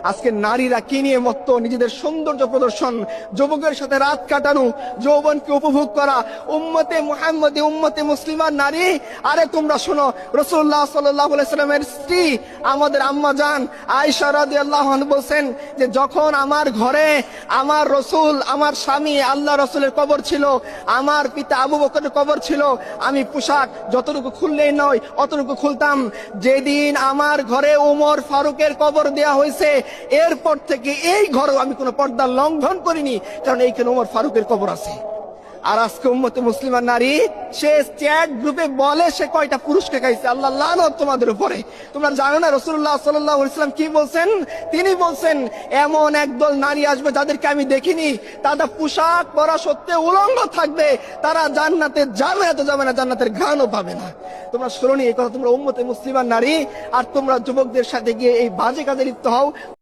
আজকে নারীরা কি নিয়ে মত্ত, নিজেদের সৌন্দর্য প্রদর্শন, যুবকের সাথে রাত কাটানো, যৌবনকে উপভোগ করা। উম্মতে মুহাম্মদী, উম্মতে মুসলিমার নারী, আরে তোমরা শোনো, রাসূলুল্লাহ সাল্লাল্লাহু আলাইহি সাল্লামের স্ত্রী আমাদের আম্মা জান আয়েশা রাদিয়াল্লাহু আনহা বলেন যে যখন আমার ঘরে আমার রাসূল, আমার স্বামী আল্লাহ রাসূলের কবর ছিল, আমার পিতা আবু বকরের কবর ছিল, আমি পোশাক যতটুকু খুললেই নয় অতটুকু খুলতাম। যেদিন আমার ঘরে ওমর ফারুকের কবর দেয়া হয়েছে, এরপর থেকে এই ঘরেও আমি কোনো পর্দা লঙ্ঘন করিনি, কারণ এইখানে ওমর ফারুকের কবর আছে। আর আজকে উম্মতে মুসলিমার নারী, সে চ্যাট গ্রুপে বলে সে কয়টা পুরুষকে খাইছে। আল্লাহ লানত তোমাদের উপরে। তোমরা জানো না রাসূলুল্লাহ সাল্লাল্লাহু আলাইহি ওয়াসাল্লাম কি বলছেন? তিনি বলছেন এমন একদল নারী আসবে যাদেরকে আমি দেখিনি, তারা পোশাক পরা সত্ত্বেও উলঙ্গ থাকবে, তারা জান্নাতে যাবে তো যাবে না, জান্নাতের ঘ্রাণও পাবে না। তোমরা শুনোনি এই কথা? তোমরা উম্মতে মুসলিমার নারী, আর তোমরা যুবকদের সাথে গিয়ে এই বাজে কাজে লিপ্ত হও।